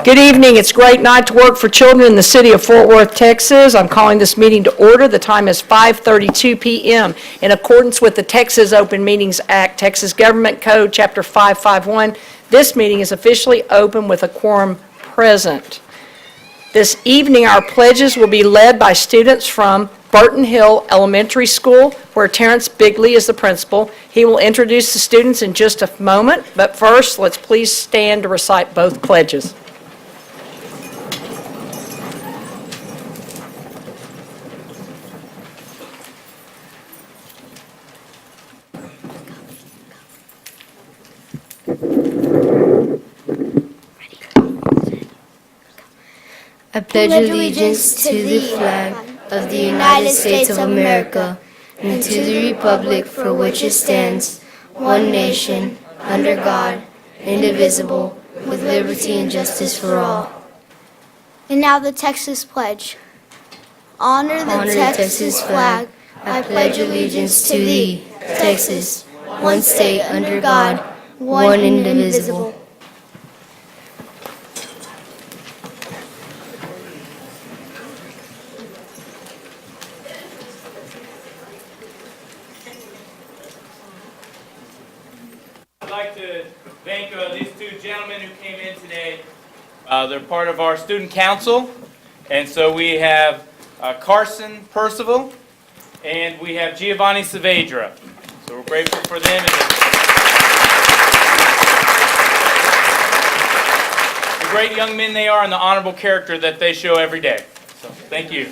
Good evening. It's a great night to work for children in the city of Fort Worth, Texas. I'm calling this meeting to order. The time is 5:32 p.m. In accordance with the Texas Open Meetings Act, Texas Government Code, Chapter 551, this meeting is officially open with a quorum present. This evening, our pledges will be led by students from Burton Hill Elementary School, where Terrence Bigley is the principal. He will introduce the students in just a moment, but first, let's please stand to recite both pledges. I pledge allegiance to the flag of the United States of America and to the republic for which it stands, one nation, under God, indivisible, with liberty and justice for all. And now the Texas Pledge. Honor the Texas flag. I pledge allegiance to thee, Texas, one state under God, one indivisible. I'd like to thank these two gentlemen who came in today. They're part of our student council, and so we have Carson Percival and we have Giovanni Saavedra. So we're grateful for them. The great young men they are and the honorable character that they show every day. So thank you.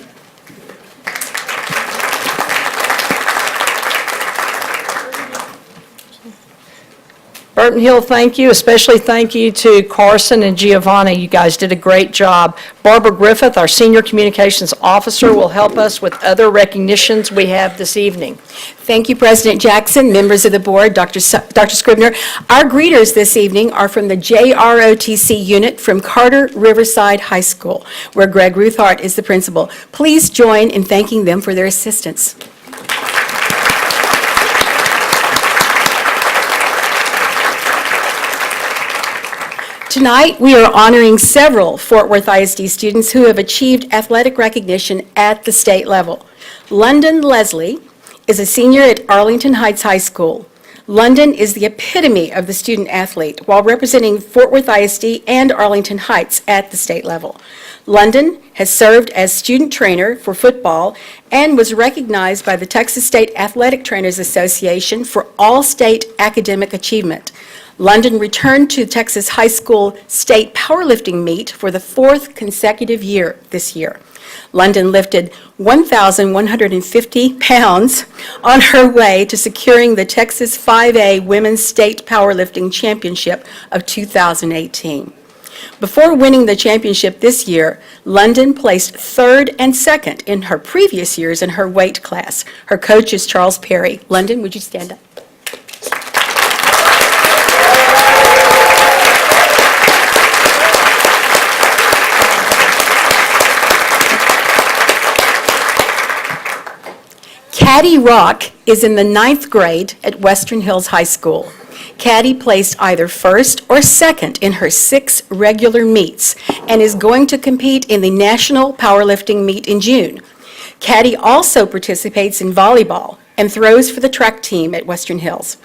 Burton Hill, thank you. Especially thank you to Carson and Giovanni. You guys did a great job. Barbara Griffith, our Senior Communications Officer, will help us with other recognitions we have this evening. Thank you, President Jackson, members of the board, Dr. Scribner. Our greeters this evening are from the JROTC unit from Carter Riverside High School, where Greg Ruthart is the principal. Please join in thanking them for their assistance. Tonight, we are honoring several Fort Worth ISD students who have achieved athletic recognition at the state level. London Leslie is a senior at Arlington Heights High School. London is the epitome of the student athlete while representing Fort Worth ISD and Arlington Heights at the state level. London has served as student trainer for football and was recognized by the Texas State Athletic Trainers Association for all-state academic achievement. London returned to Texas High School State Powerlifting Meet for the fourth consecutive year this year. London lifted 1,150 pounds on her way to securing the Texas 5A Women's State Powerlifting Championship of 2018. Before winning the championship this year, London placed third and second in her previous years in her weight class. Her coach is Charles Perry. London, would you stand up? Caddy Rock is in the 9th grade at Western Hills High School. Caddy placed either first or second in her 6 regular meets and is going to compete in the National Powerlifting Meet in June. Caddy also participates in volleyball and throws for the track team at Western Hills.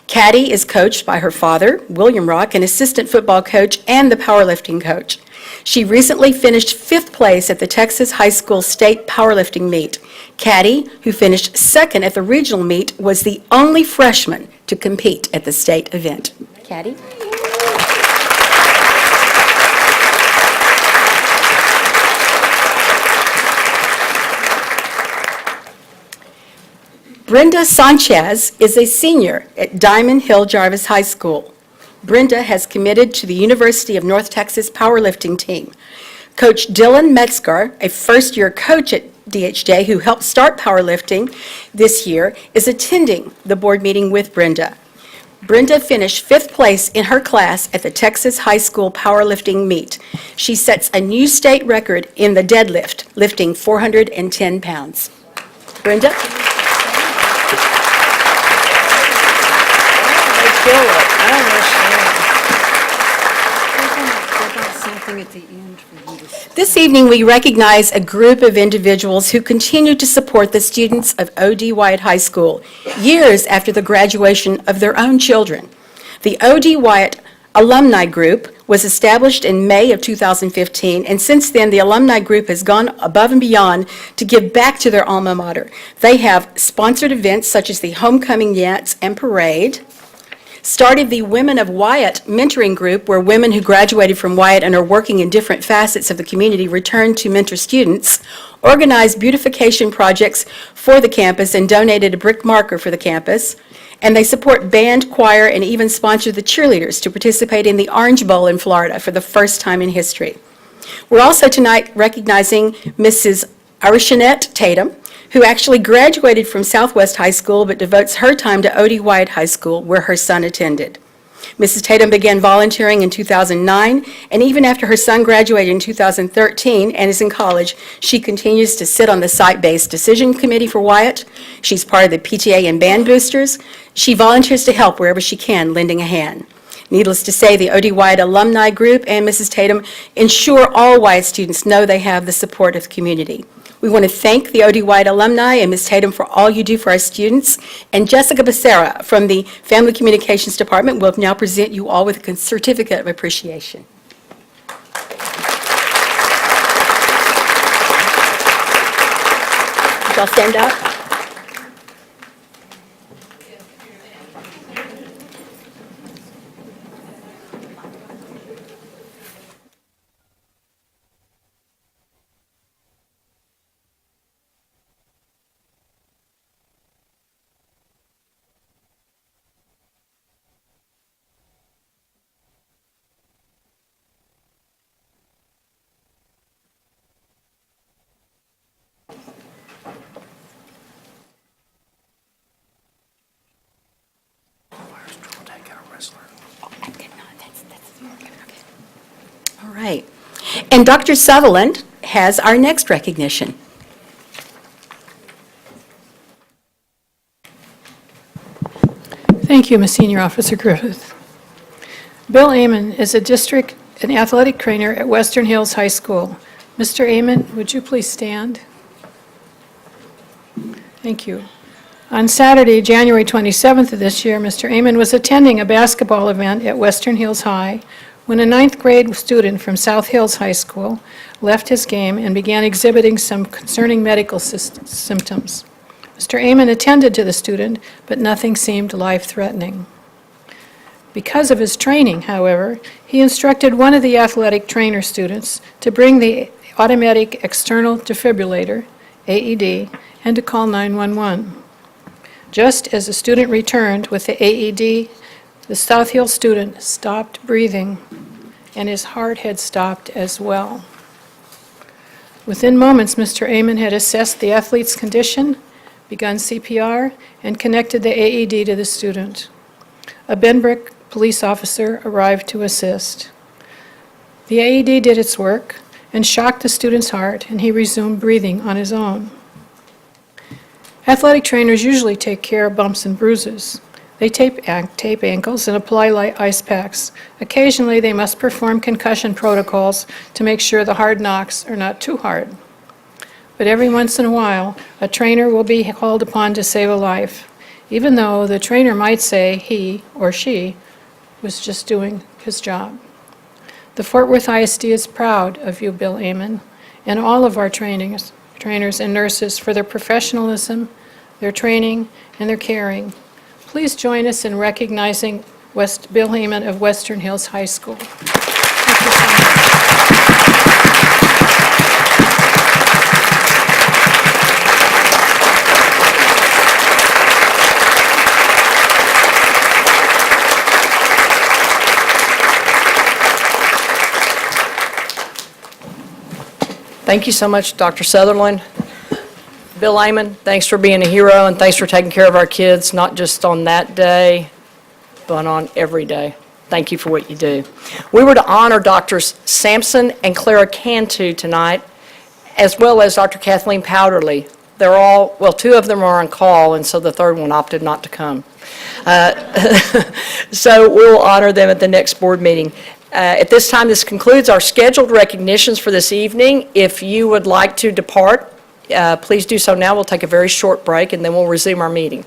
Caddy is coached by her father, William Rock, an assistant football coach and the powerlifting coach. She recently finished 5th place at the Texas High School State Powerlifting Meet. Caddy, who finished second at the regional meet, was the only freshman to compete at the state event. Caddy? Brenda Sanchez is a senior at Diamond Hill Jarvis High School. Brenda has committed to the University of North Texas powerlifting team. Coach Dylan Metzger, a first-year coach at DHJ who helped start powerlifting this year, is attending the board meeting with Brenda. Brenda finished 5th place in her class at the Texas High School Powerlifting Meet. She sets a new state record in the deadlift, lifting 410 pounds. Brenda? They kill it. I understand. something at the end for you to... This evening, we recognize a group of individuals who continue to support the students of O.D. Wyatt High School years after the graduation of their own children. The O.D. Wyatt Alumni Group was established in May of 2015, and since then, the alumni group has gone above and beyond to give back to their alma mater. They have sponsored events such as the Homecoming Dance and Parade, started the Women of Wyatt mentoring group, where women who graduated from Wyatt and are working in different facets of the community return to mentor students, organized beautification projects for the campus and donated a brick marker for the campus, and they support band, choir, and even sponsor the cheerleaders to participate in the Orange Bowl in Florida for the first time in history. We're also tonight recognizing Mrs. Arishanette Tatum, who actually graduated from Southwest High School but devotes her time to O.D. Wyatt High School, where her son attended. Mrs. Tatum began volunteering in 2009, and even after her son graduated in 2013 and is in college, she continues to sit on the site-based decision committee for Wyatt. She's part of the PTA and band boosters. She volunteers to help wherever she can, lending a hand. Needless to say, the O.D. Wyatt Alumni Group and Mrs. Tatum ensure all Wyatt students know they have the support of the community. We want to thank the O.D. Wyatt alumni and Ms. Tatum for all you do for our students. And Jessica Becerra from the Family Communications Department will now present you all with a certificate of appreciation. Would y'all stand up? All right. And Dr. Sutherland has our next recognition. Thank you, Ms. Senior Officer Griffith. Bill Amon is a district and athletic trainer at Western Hills High School. Mr. Amon, would you please stand? Thank you. On Saturday, January 27th of this year, Mr. Amon was attending a basketball event at Western Hills High when a 9th grade student from South Hills High School left his game and began exhibiting some concerning medical symptoms. Mr. Amon attended to the student, but nothing seemed life-threatening. Because of his training, however, he instructed one of the athletic trainer students to bring the automatic external defibrillator, AED, and to call 911. Just as the student returned with the AED, the South Hill student stopped breathing, and his heart had stopped as well. Within moments, Mr. Amon had assessed the athlete's condition, begun CPR, and connected the AED to the student. A Benbrook police officer arrived to assist. The AED did its work and shocked the student's heart, and he resumed breathing on his own. Athletic trainers usually take care of bumps and bruises. They tape ankles and apply light ice packs. Occasionally, they must perform concussion protocols to make sure the hard knocks are not too hard. But every once in a while, a trainer will be called upon to save a life, even though the trainer might say he or she was just doing his job. The Fort Worth ISD is proud of you, Bill Amon, and all of our trainers and nurses for their professionalism, their training, and their caring. Please join us in recognizing Bill Amon of Western Hills High School. Thank you so much. Thank you so much, Dr. Sutherland. Bill Amon, thanks for being a hero, and thanks for taking care of our kids, not just on that day, but on every day. Thank you for what you do. We were to honor Drs. Sampson and Clara Cantu tonight, as well as Dr. Kathleen Powderly. They're all, well, two of them are on call, and so the third one opted not to come. So we'll honor them at the next board meeting. At this time, this concludes our scheduled recognitions for this evening. If you would like to depart, please do so now. We'll take a very short break, and then we'll resume our meeting.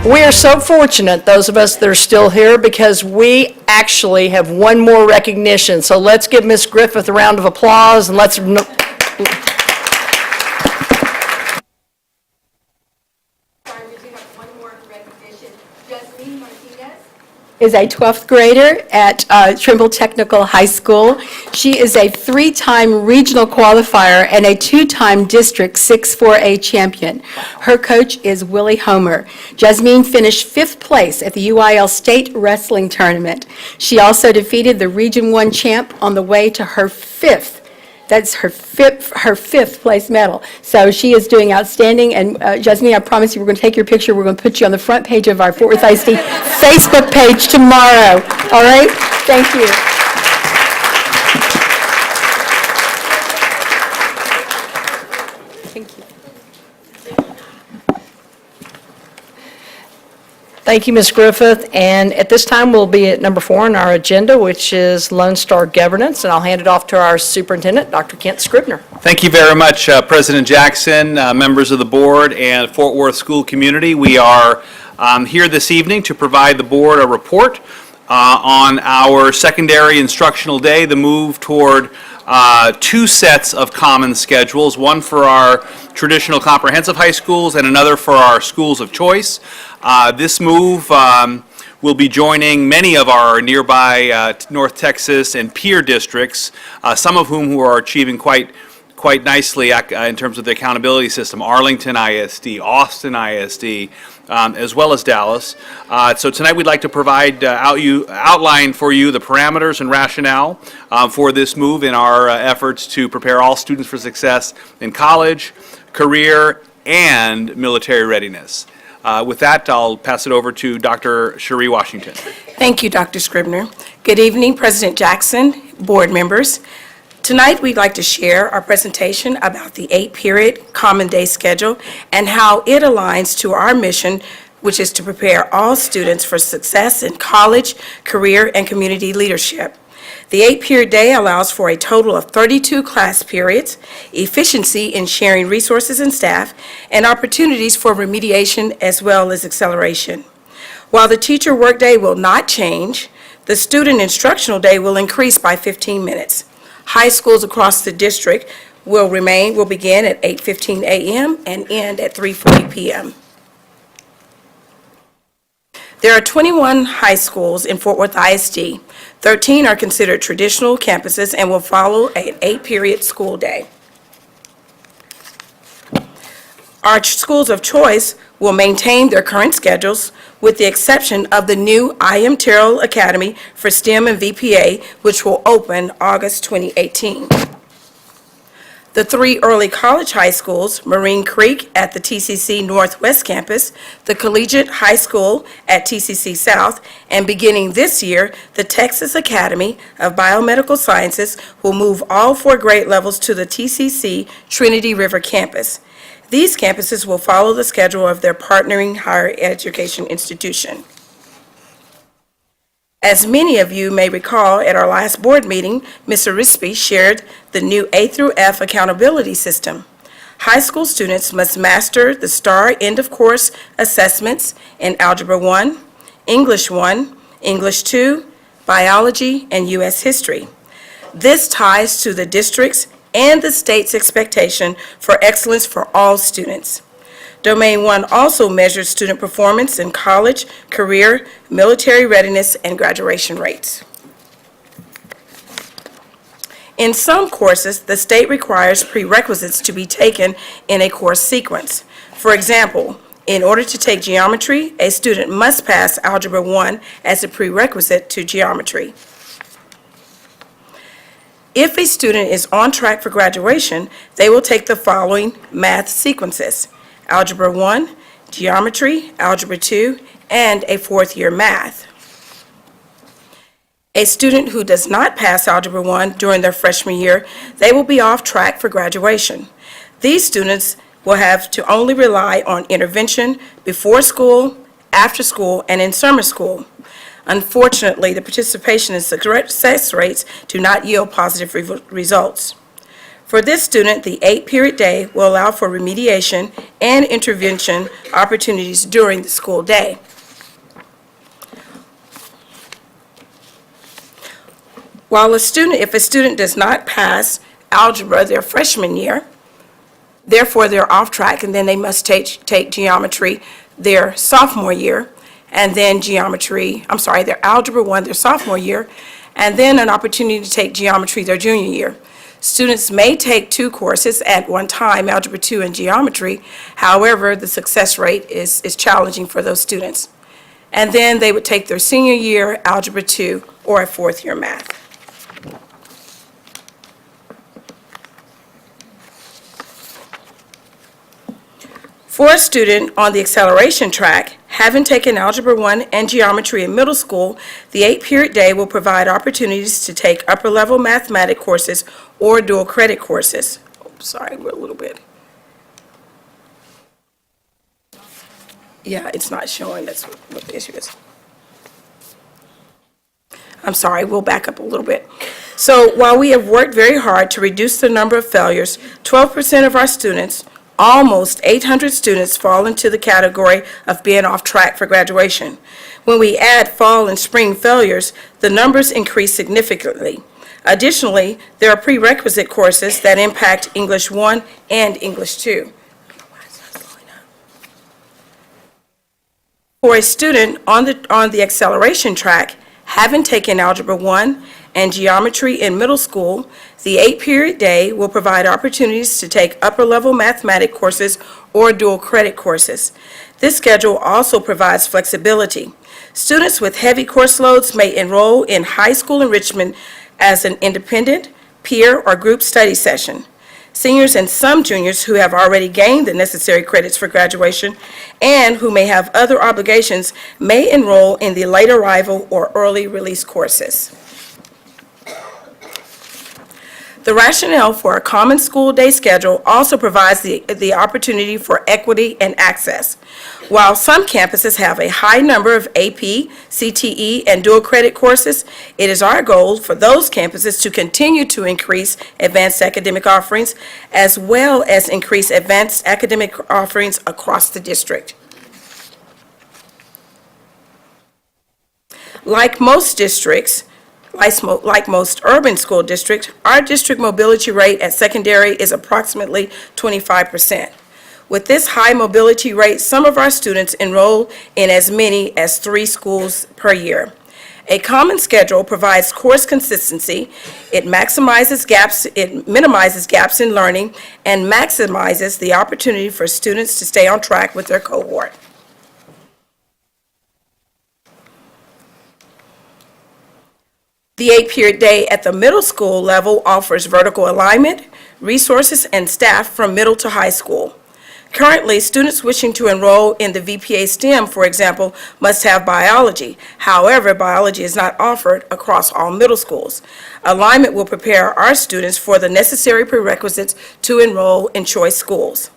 We are so fortunate, those of us that are still here, because we actually have one more recognition. So let's give Ms. Griffith a round of applause, and let's... Is a 12th grader at Trimble Technical High School. She is a 3-time regional qualifier and a 2-time district 6-4A champion. Her coach is Willie Homer. Jasmine finished 5th place at the UIL State Wrestling Tournament. She also defeated the Region 1 champ on the way to her 5th. That's her fifth place medal. So she is doing outstanding. And Jasmine, I promise you, we're going to take your picture. We're going to put you on the front page of our Fort Worth ISD Facebook page tomorrow. All right? Thank you. Thank you. Thank you, Ms. Griffith. And at this time, we'll be at number 4 on our agenda, which is Lone Star Governance. And I'll hand it off to our superintendent, Dr. Kent Scribner. Thank you very much, President Jackson, members of the board, and Fort Worth school community. We are here this evening to provide the board a report on our secondary instructional day, the move toward 2 sets of common schedules, one for our traditional comprehensive high schools and another for our schools of choice. This move will be joining many of our nearby North Texas and peer districts, some of whom who are achieving quite nicely in terms of the accountability system. Arlington ISD, Austin ISD, as well as Dallas. So tonight we'd like to provide outline for you the parameters and rationale for this move in our efforts to prepare all students for success in college, career, and military readiness. With that, I'll pass it over to Dr. Cherie Washington. Thank you, Dr. Scribner. Good evening, President Jackson, board members. Tonight, we'd like to share our presentation about the 8-period Common Day schedule and how it aligns to our mission, which is to prepare all students for success in college, career, and community leadership. The 8-period day allows for a total of 32 class periods, efficiency in sharing resources and staff, and opportunities for remediation as well as acceleration. While the teacher workday will not change, the student instructional day will increase by 15 minutes. High schools across the district will begin at 8:15 a.m. and end at 3:40 p.m. There are 21 high schools in Fort Worth ISD. 13 are considered traditional campuses and will follow an 8-period school day. Our schools of choice will maintain their current schedules with the exception of the new I.M. Terrell Academy for STEM and VPA, which will open August 2018. The 3 early college high schools, Marine Creek at the TCC Northwest Campus, the Collegiate High School at TCC South, and beginning this year, the Texas Academy of Biomedical Sciences will move all 4 grade levels to the TCC Trinity River Campus. These campuses will follow the schedule of their partnering higher education institution. As many of you may recall, at our last board meeting, Ms. Arispe shared the new A through F accountability system. High school students must master the STAR end-of-course assessments in Algebra 1, English 1, English 2, Biology, and U.S. History. This ties to the district's and the state's expectation for excellence for all students. Domain 1 also measures student performance in college, career, military readiness, and graduation rates. In some courses, the state requires prerequisites to be taken in a course sequence. For example, in order to take geometry, a student must pass Algebra 1 as a prerequisite to geometry. If a student is on track for graduation, they will take the following math sequences: Algebra 1, Geometry, Algebra 2, and a 4th-year math. A student who does not pass Algebra 1 during their freshman year, they will be off track for graduation. These students will have to only rely on intervention before school, after school, and in summer school. Unfortunately, the participation and success rates do not yield positive results. For this student, the 8-period day will allow for remediation and intervention opportunities during the school day. If a student does not pass algebra their freshman year, therefore they're off track, and then they must take geometry their sophomore year, and then their Algebra 1 their sophomore year, and then an opportunity to take geometry their junior year. Students may take 2 courses at one time, Algebra 2 and geometry. However, the success rate is challenging for those students. And then they would take their senior year, Algebra 2, or a 4th year math. For a student on the acceleration track, having taken Algebra 1 and Geometry in middle school, the 8-period day will provide opportunities to take upper-level mathematics courses or dual credit courses. We're a little bit. Yeah, it's not showing, that's what the issue is. I'm sorry, we'll back up a little bit. So while we have worked very hard to reduce the number of failures, 12% of our students, almost 800 students, fall into the category of being off track for graduation. When we add fall and spring failures, the numbers increase significantly. Additionally, there are prerequisite courses that impact English 1 and English 2. For a student on the acceleration track, having taken Algebra 1 and Geometry in middle school, the 8-period day will provide opportunities to take upper-level mathematics courses or dual credit courses. This schedule also provides flexibility. Students with heavy course loads may enroll in high school enrichment as an independent, peer, or group study session. Seniors and some juniors who have already gained the necessary credits for graduation and who may have other obligations may enroll in the late arrival or early release courses. The rationale for a common school day schedule also provides the opportunity for equity and access. While some campuses have a high number of AP, CTE, and dual credit courses, it is our goal for those campuses to continue to increase advanced academic offerings as well as increase advanced academic offerings across the district. Like most districts, like most urban school districts, our district mobility rate at secondary is approximately 25%. With this high mobility rate, some of our students enroll in as many as 3 schools per year. A common schedule provides course consistency, it minimizes gaps in learning, and maximizes the opportunity for students to stay on track with their cohort. The 8-period day at the middle school level offers vertical alignment, resources, and staff from middle to high school. Currently, students wishing to enroll in the VPA STEM, for example, must have biology. However, biology is not offered across all middle schools. Alignment will prepare our students for the necessary prerequisites to enroll in choice schools.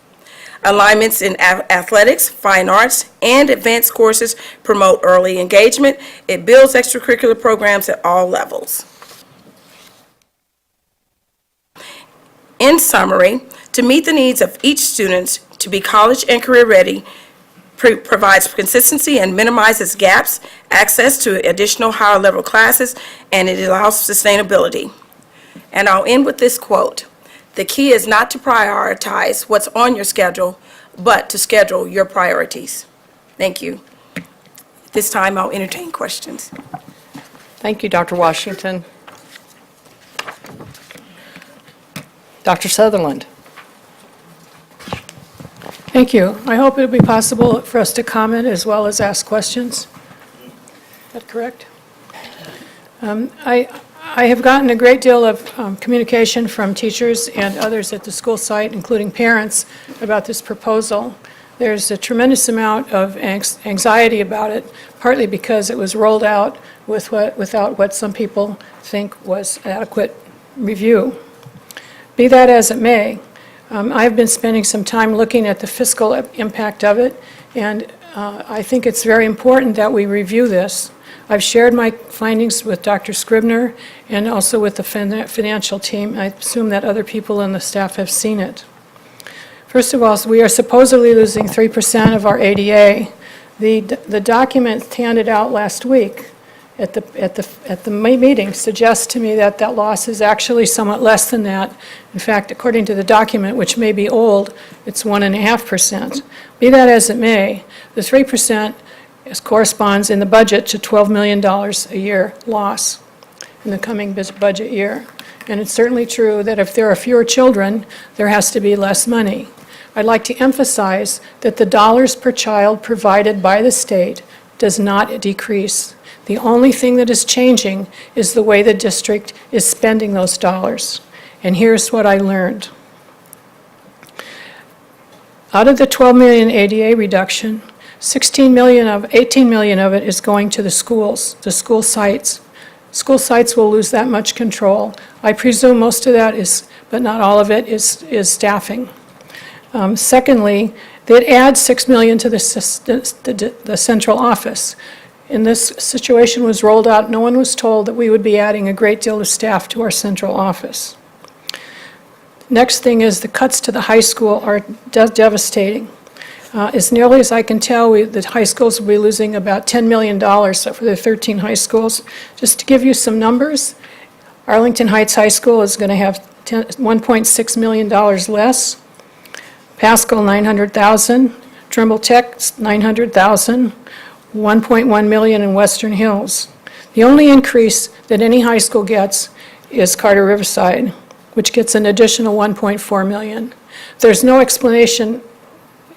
Alignments in athletics, fine arts, and advanced courses promote early engagement. It builds extracurricular programs at all levels. In summary, to meet the needs of each student to be college and career ready provides consistency and minimizes gaps, access to additional higher level classes, and it allows sustainability. And I'll end with this quote. The key is not to prioritize what's on your schedule, but to schedule your priorities. Thank you. At this time, I'll entertain questions. Thank you, Dr. Washington. Dr. Sutherland. Thank you. I hope it'll be possible for us to comment as well as ask questions. Is that correct? I have gotten a great deal of communication from teachers and others at the school site, including parents, about this proposal. There's a tremendous amount of anxiety about it, partly because it was rolled out without what some people think was adequate review. Be that as it may, I've been spending some time looking at the fiscal impact of it, and I think it's very important that we review this. I've shared my findings with Dr. Scribner and also with the financial team. I assume that other people in the staff have seen it. First of all, we are supposedly losing 3% of our ADA. The document handed out last week at the meeting suggests to me that that loss is actually somewhat less than that. In fact, according to the document, which may be old, it's 1.5%. Be that as it may, the 3% corresponds in the budget to $12 million a year loss in the coming budget year. And it's certainly true that if there are fewer children, there has to be less money. I'd like to emphasize that the dollars per child provided by the state does not decrease. The only thing that is changing is the way the district is spending those dollars. And here's what I learned. Out of the 12 million ADA reduction, 18 million of it is going to the schools, the school sites. School sites will lose that much control. I presume most of that is, but not all of it, is staffing. Secondly, they'd add $6 million to the central office. And this situation was rolled out, no one was told that we would be adding a great deal of staff to our central office. Next thing is the cuts to the high school are devastating. As nearly as I can tell, the high schools will be losing about $10 million for the 13 high schools. Just to give you some numbers, Arlington Heights High School is going to have $1.6 million less. Pascal, $900,000. Trimble Tech, $900,000. 1.1 million in Western Hills. The only increase that any high school gets is Carter Riverside, which gets an additional 1.4 million. There's no explanation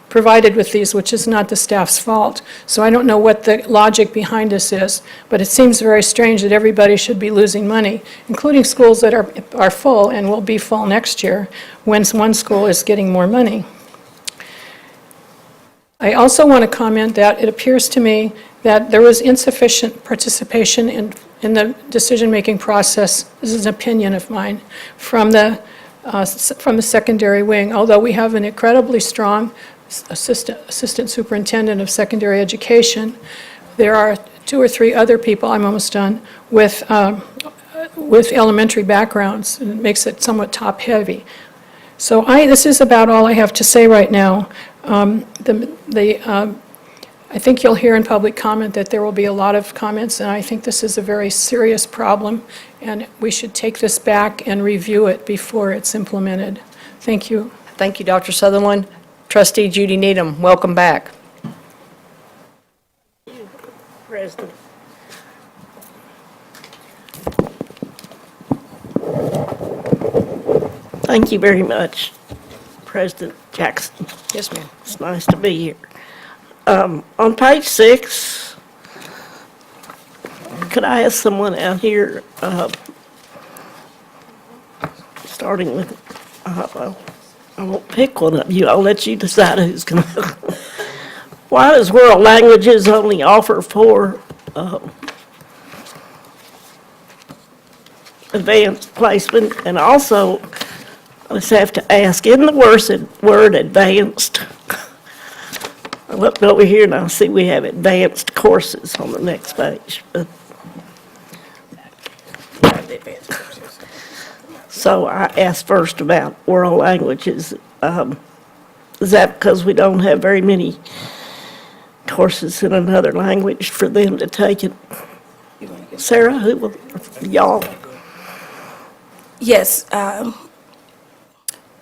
provided with these, which is not the staff's fault. So I don't know what the logic behind this is, but it seems very strange that everybody should be losing money, including schools that are full and will be full next year when one school is getting more money. I also want to comment that it appears to me that there was insufficient participation in the decision-making process, this is an opinion of mine, from the secondary wing. Although we have an incredibly strong assistant superintendent of secondary education, there are 2 or 3 other people, I'm almost done, with elementary backgrounds, and it makes it somewhat top-heavy. So this is about all I have to say right now. I think you'll hear in public comment that there will be a lot of comments, and I think this is a very serious problem, and we should take this back and review it before it's implemented. Thank you. Thank you, Dr. Sutherland. Trustee Judy Needham, welcome back. President. Thank you very much, President Jackson. Yes, ma'am. It's nice to be here. On page 6, could I ask someone out here, starting with, well, I won't pick one of you, I'll let you decide who's going to. Why does World Languages only offer 4 advanced placement? And also, I just have to ask, in the word advanced, I looked over here and I see we have advanced courses on the next page. So I asked first about world languages. Is that because we don't have very many courses in another language for them to take it? Sarah, who will, y'all? Yes,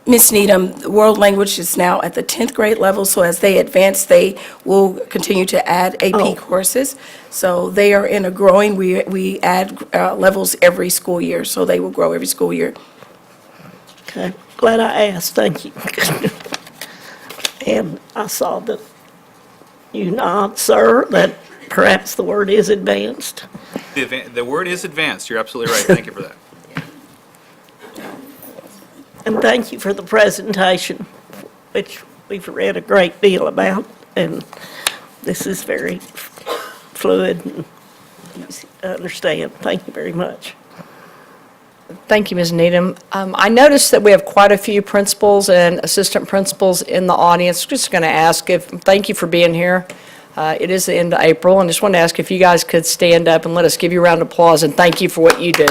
Ms. Needham, world language is now at the 10th grade level, so as they advance, they will continue to add AP courses. So they are in a growing, we add levels every school year, so they will grow every school year. Okay, glad I asked, thank you. And I saw that you nod, sir, that perhaps the word is advanced. The word is advanced. You're absolutely right. Thank you for that. And thank you for the presentation, which we've read a great deal about, and this is very fluid and easy to understand. Thank you very much. Thank you, Ms. Needham. I noticed that we have quite a few principals and assistant principals in the audience. Just going to ask thank you for being here. It is the end of April, and just wanted to ask if you guys could stand up and let us give you a round of applause and thank you for what you do.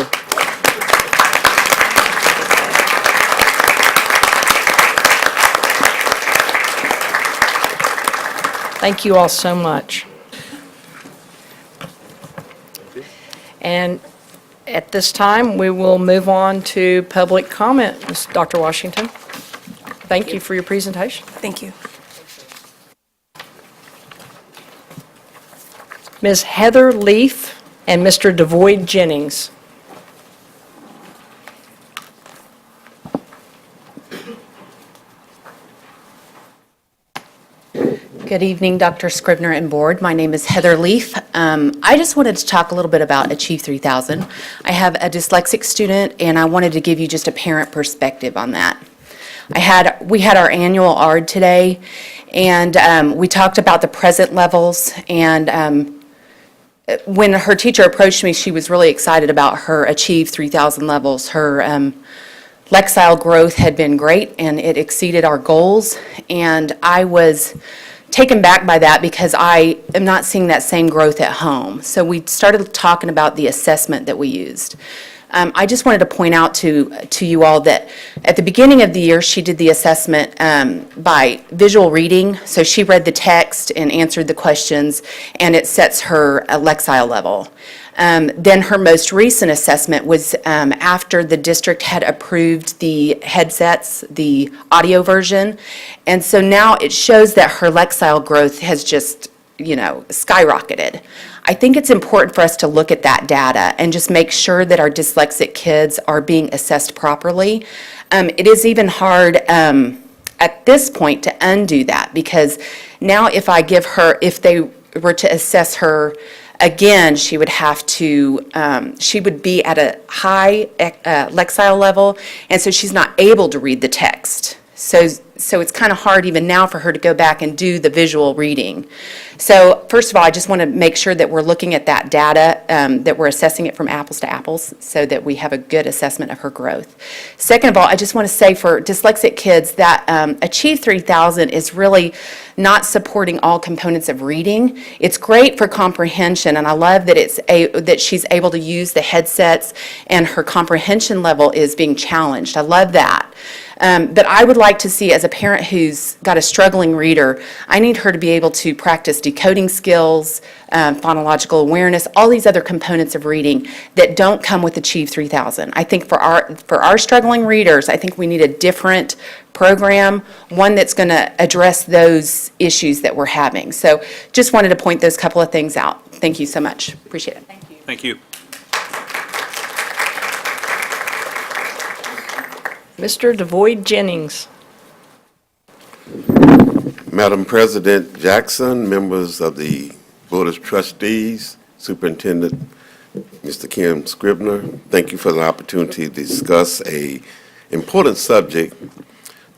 Thank you all so much. And at this time, we will move on to public comment. Ms. Dr. Washington, thank you for your presentation. Thank you. Ms. Heather Leaf and Mr. Devoyd Jennings. Good evening, Dr. Scribner and board. My name is Heather Leaf. I just wanted to talk a little bit about Achieve 3000. I have a dyslexic student, and I wanted to give you just a parent perspective on that. We had our annual ARD today, and we talked about the present levels, and when her teacher approached me, she was really excited about her Achieve 3000 levels. Her Lexile growth had been great, and it exceeded our goals, and I was taken back by that because I am not seeing that same growth at home. So we started talking about the assessment that we used. I just wanted to point out to you all that at the beginning of the year, she did the assessment by visual reading. So she read the text and answered the questions, and it sets her Lexile level. Then her most recent assessment was after the district had approved the headsets, the audio version. And so now it shows that her Lexile growth has just, skyrocketed. I think it's important for us to look at that data and just make sure that our dyslexic kids are being assessed properly. It is even hard at this point to undo that, because now if they were to assess her again, she would be at a high Lexile level, and so she's not able to read the text. So it's kind of hard even now for her to go back and do the visual reading. So first of all, I just want to make sure that we're looking at that data, that we're assessing it from apples to apples, so that we have a good assessment of her growth. Second of all, I just want to say for dyslexic kids that Achieve 3000 is really not supporting all components of reading. It's great for comprehension, and I love that that she's able to use the headsets and her comprehension level is being challenged. I love that. But I would like to see, as a parent who's got a struggling reader, I need her to be able to practice decoding skills, phonological awareness, all these other components of reading that don't come with Achieve 3000. I think for our struggling readers, I think we need a different program, one that's going to address those issues that we're having. So just wanted to point those couple of things out. Thank you so much. Appreciate it. Thank you. Thank you. Mr. Devoyd Jennings. Madam President Jackson, members of the Board of Trustees, Superintendent Mr. Kim Scribner, thank you for the opportunity to discuss an important subject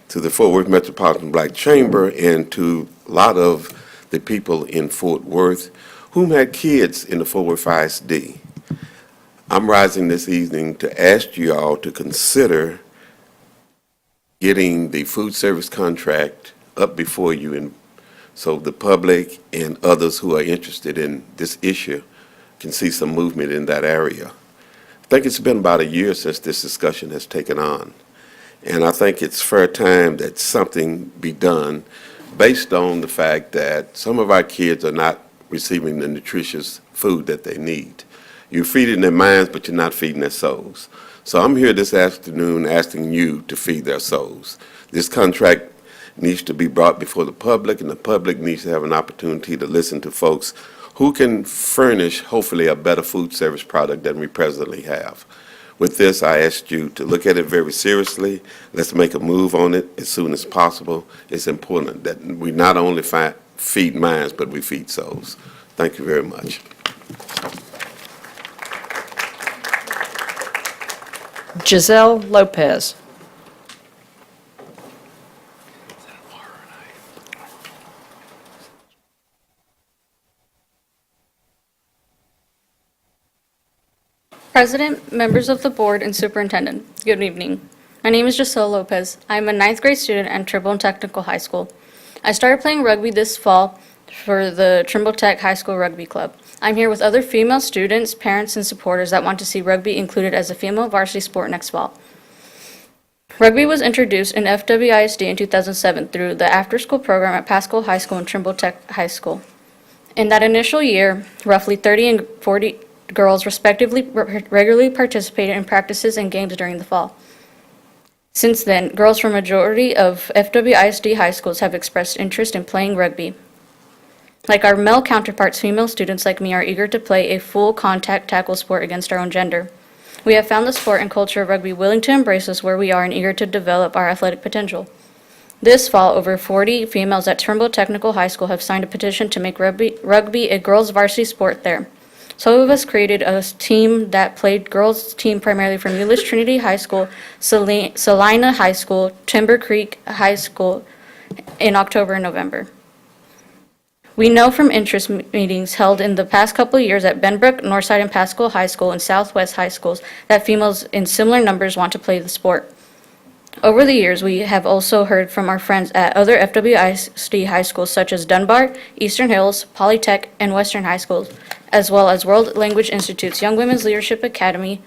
to the Fort Worth Metropolitan Black Chamber and to a lot of the people in Fort Worth whom had kids in the Fort Worth ISD. I'm rising this evening to ask you all to consider getting the food service contract up before you, and so the public and others who are interested in this issue can see some movement in that area. I think it's been about a year since this discussion has taken on, and I think it's fair time that something be done based on the fact that some of our kids are not receiving the nutritious food that they need. You're feeding their minds, but you're not feeding their souls. So I'm here this afternoon asking you to feed their souls. This contract needs to be brought before the public, and the public needs to have an opportunity to listen to folks who can furnish, hopefully, a better food service product than we presently have. With this, I ask you to look at it very seriously. Let's make a move on it as soon as possible. It's important that we not only feed minds, but we feed souls. Thank you very much. Giselle Lopez. President, members of the board, and superintendent, good evening. My name is Giselle Lopez. I am a 9th grade student at Tribune Technical High School. I started playing rugby this fall for the Trimble Tech High School Rugby Club. I'm here with other female students, parents, and supporters that want to see rugby included as a female varsity sport next fall. Rugby was introduced in FWISD in 2007 through the after-school program at Pascal High School and Trimble Tech High School. In that initial year, roughly 30 and 40 girls respectively regularly participated in practices and games during the fall. Since then, girls from a majority of FWISD high schools have expressed interest in playing rugby. Like our male counterparts, female students like me are eager to play a full contact tackle sport against our own gender. We have found the sport and culture of rugby willing to embrace us where we are and eager to develop our athletic potential. This fall, over 40 females at Trimble Technical High School have signed a petition to make rugby a girls' varsity sport there. Some of us created a team that played girls' team primarily from Euless Trinity High School, Salina High School, Timber Creek High School in October and November. We know from interest meetings held in the past couple of years at Benbrook, Northside, and Pascal High School and Southwest High Schools that females in similar numbers want to play the sport. Over the years, we have also heard from our friends at other FWISD high schools such as Dunbar, Eastern Hills, Polytech, and Western High Schools, as well as World Language Institute's Young Women's Leadership Academy.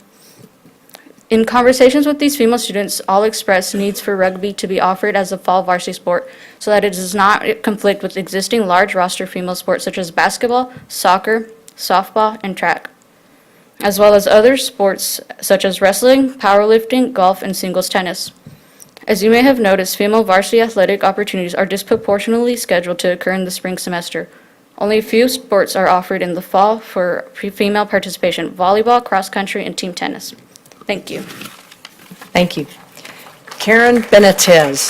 In conversations with these female students, all express needs for rugby to be offered as a fall varsity sport so that it does not conflict with existing large roster female sports such as basketball, soccer, softball, and track, as well as other sports such as wrestling, powerlifting, golf, and singles tennis. As you may have noticed, female varsity athletic opportunities are disproportionately scheduled to occur in the spring semester. Only a few sports are offered in the fall for female participation: volleyball, cross country, and team tennis. Thank you. Thank you. Karen Benitez.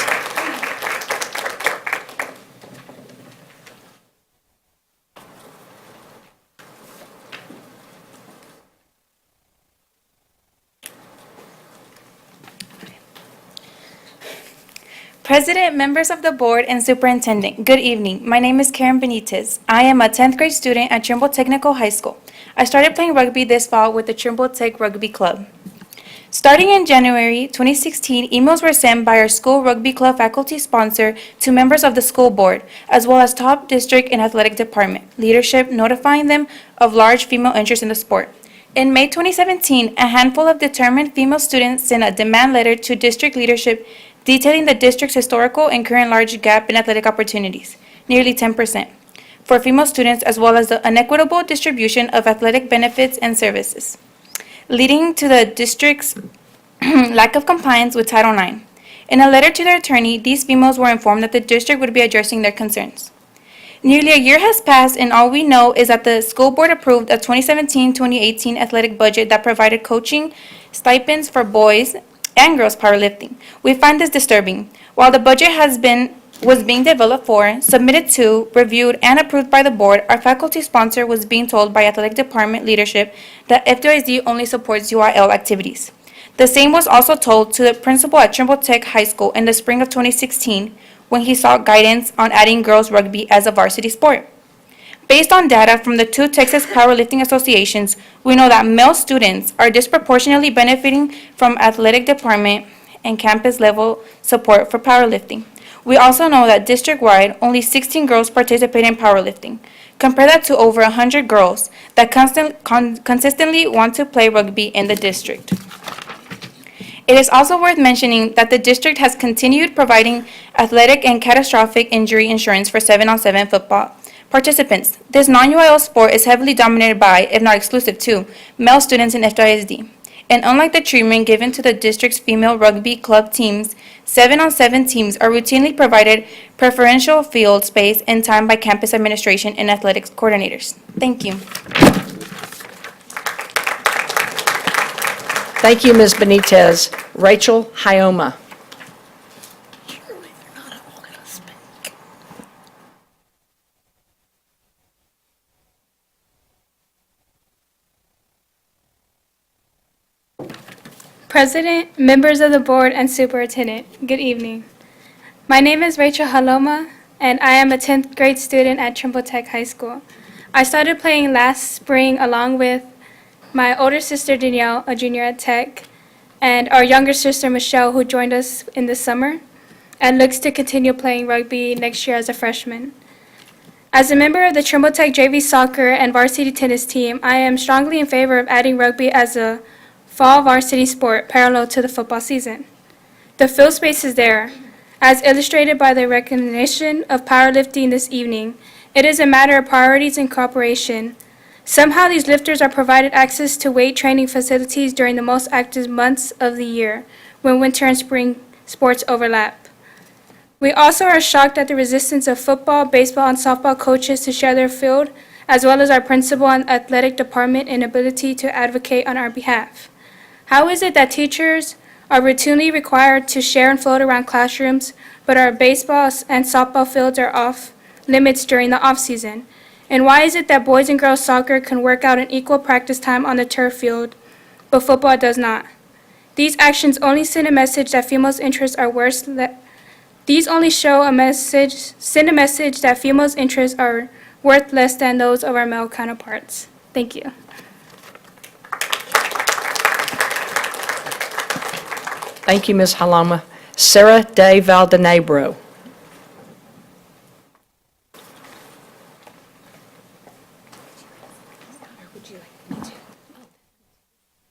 President, members of the board, and superintendent, good evening. My name is Karen Benitez. I am a 10th grade student at Trimble Technical High School. I started playing rugby this fall with the Trimble Tech Rugby Club. Starting in January 2016, emails were sent by our school rugby club faculty sponsor to members of the school board, as well as top district and athletic department leadership, notifying them of large female interest in the sport. In May 2017, a handful of determined female students sent a demand letter to district leadership detailing the district's historical and current large gap in athletic opportunities, nearly 10%, for female students, as well as the unequitable distribution of athletic benefits and services, leading to the district's lack of compliance with Title IX. In a letter to their attorney, these females were informed that the district would be addressing their concerns. Nearly a year has passed, and all we know is that the school board approved a 2017-2018 athletic budget that provided coaching stipends for boys and girls powerlifting. We find this disturbing. While the budget was being developed for, submitted to, reviewed, and approved by the board, our faculty sponsor was being told by athletic department leadership that FWISD only supports UIL activities. The same was also told to the principal at Trimble Tech High School in the spring of 2016 when he sought guidance on adding girls rugby as a varsity sport. Based on data from the two Texas powerlifting associations, we know that male students are disproportionately benefiting from athletic department and campus level support for powerlifting. We also know that district-wide, only 16 girls participate in powerlifting. Compare that to over 100 girls that consistently want to play rugby in the district. It is also worth mentioning that the district has continued providing athletic and catastrophic injury insurance for 7-on-7 football participants. This non-UIL sport is heavily dominated by, if not exclusive to, male students in FWISD. And unlike the treatment given to the district's female rugby club teams, 7-on-7 teams are routinely provided preferential field space and time by campus administration and athletics coordinators. Thank you. Thank you, Ms. Benitez. Rachel Hyoma. President, members of the board, and superintendent, good evening. My name is Rachel Haloma, and I am a 10th grade student at Trimble Tech High School. I started playing last spring along with my older sister Danielle, a junior at Tech, and our younger sister Michelle, who joined us in the summer and looks to continue playing rugby next year as a freshman. As a member of the Trimble Tech JV soccer and varsity tennis team, I am strongly in favor of adding rugby as a fall varsity sport parallel to the football season. The field space is there. As illustrated by the recognition of powerlifting this evening, it is a matter of priorities and cooperation. Somehow these lifters are provided access to weight training facilities during the most active months of the year, when winter and spring sports overlap. We also are shocked at the resistance of football, baseball, and softball coaches to share their field, as well as our principal and athletic department inability to advocate on our behalf. How is it that teachers are routinely required to share and float around classrooms, but our baseball and softball fields are off limits during the off-season? And why is it that boys and girls soccer can work out in equal practice time on the turf field, but football does not? These actions only send a message that females' interests are worse. These only send a message that females' interests are worth less than those of our male counterparts. Thank you. Thank you, Ms. Halama. Sarah Day Valdenebro.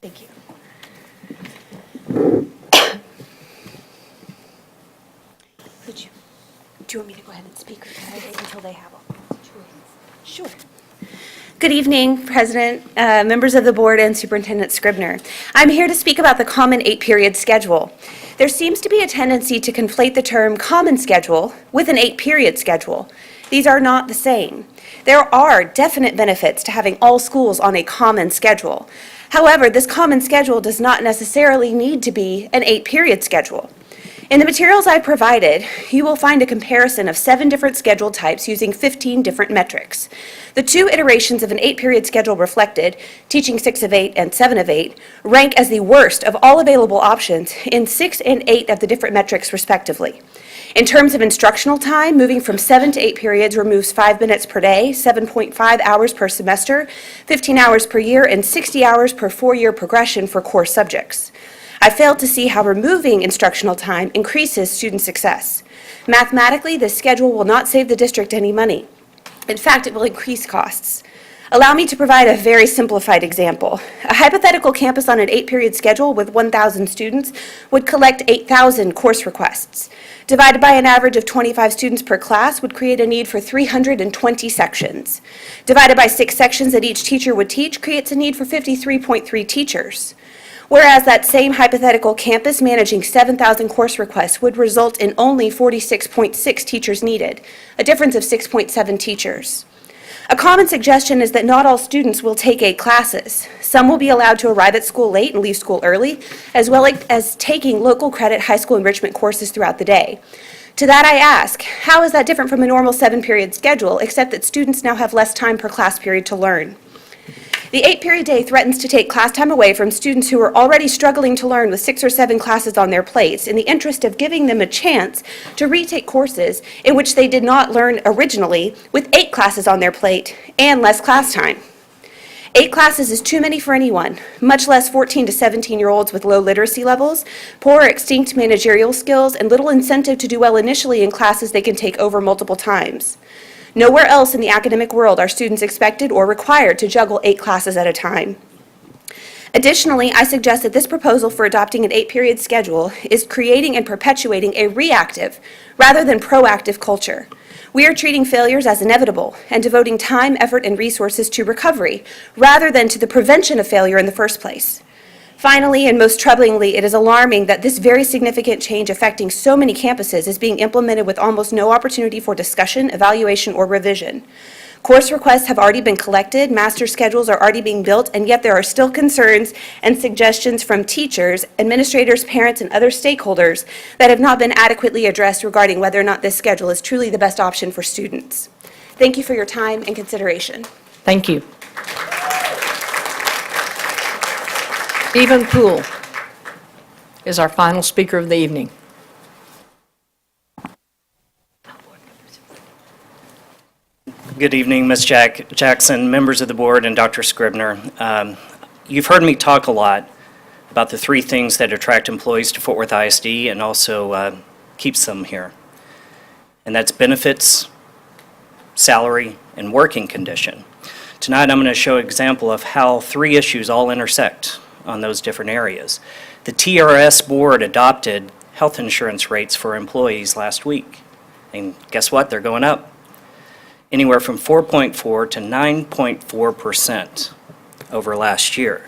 Thank you. Do you want me to go ahead and speak, or can I wait until they have them? Sure. Good evening, President, members of the board, and Superintendent Scribner. I'm here to speak about the common 8-period schedule. There seems to be a tendency to conflate the term common schedule with an 8-period schedule. These are not the same. There are definite benefits to having all schools on a common schedule. However, this common schedule does not necessarily need to be an 8-period schedule. In the materials I provided, you will find a comparison of 7 different schedule types using 15 different metrics. The 2 iterations of an 8-period schedule reflected, teaching 6 of 8 and 7 of 8, rank as the worst of all available options in 6 and 8 of the different metrics respectively. In terms of instructional time, moving from 7 to 8 periods removes 5 minutes per day, 7.5 hours per semester, 15 hours per year, and 60 hours per 4-year progression for core subjects. I failed to see how removing instructional time increases student success. Mathematically, this schedule will not save the district any money. In fact, it will increase costs. Allow me to provide a very simplified example. A hypothetical campus on an 8-period schedule with 1,000 students would collect 8,000 course requests. Divided by an average of 25 students per class would create a need for 320 sections. Divided by 6 sections that each teacher would teach creates a need for 53.3 teachers. Whereas that same hypothetical campus managing 7,000 course requests would result in only 46.6 teachers needed, a difference of 6.7 teachers. A common suggestion is that not all students will take 8 classes. Some will be allowed to arrive at school late and leave school early, as well as taking local credit high school enrichment courses throughout the day. To that I ask, how is that different from a normal 7-period schedule, except that students now have less time per class period to learn? The 8-period day threatens to take class time away from students who are already struggling to learn with 6 or 7 classes on their plates in the interest of giving them a chance to retake courses in which they did not learn originally with 8 classes on their plate and less class time. 8 classes is too many for anyone, much less 14 to 17-year-olds with low literacy levels, poor or extinct managerial skills, and little incentive to do well initially in classes they can take over multiple times. Nowhere else in the academic world are students expected or required to juggle 8 classes at a time. Additionally, I suggest that this proposal for adopting an 8-period schedule is creating and perpetuating a reactive rather than proactive culture. We are treating failures as inevitable and devoting time, effort, and resources to recovery rather than to the prevention of failure in the first place. Finally, and most troublingly, it is alarming that this very significant change affecting so many campuses is being implemented with almost no opportunity for discussion, evaluation, or revision. Course requests have already been collected, master schedules are already being built, and yet there are still concerns and suggestions from teachers, administrators, parents, and other stakeholders that have not been adequately addressed regarding whether or not this schedule is truly the best option for students. Thank you for your time and consideration. Thank you. Stephen Poole is our final speaker of the evening. Good evening, Ms. Jackson, members of the board, and Dr. Scribner. You've heard me talk a lot about the 3 things that attract employees to Fort Worth ISD and also keeps them here. And that's benefits, salary, and working condition. Tonight, I'm going to show an example of how three issues all intersect on those different areas. The TRS board adopted health insurance rates for employees last week. And guess what? They're going up. Anywhere from 4.4 to 9.4% over last year.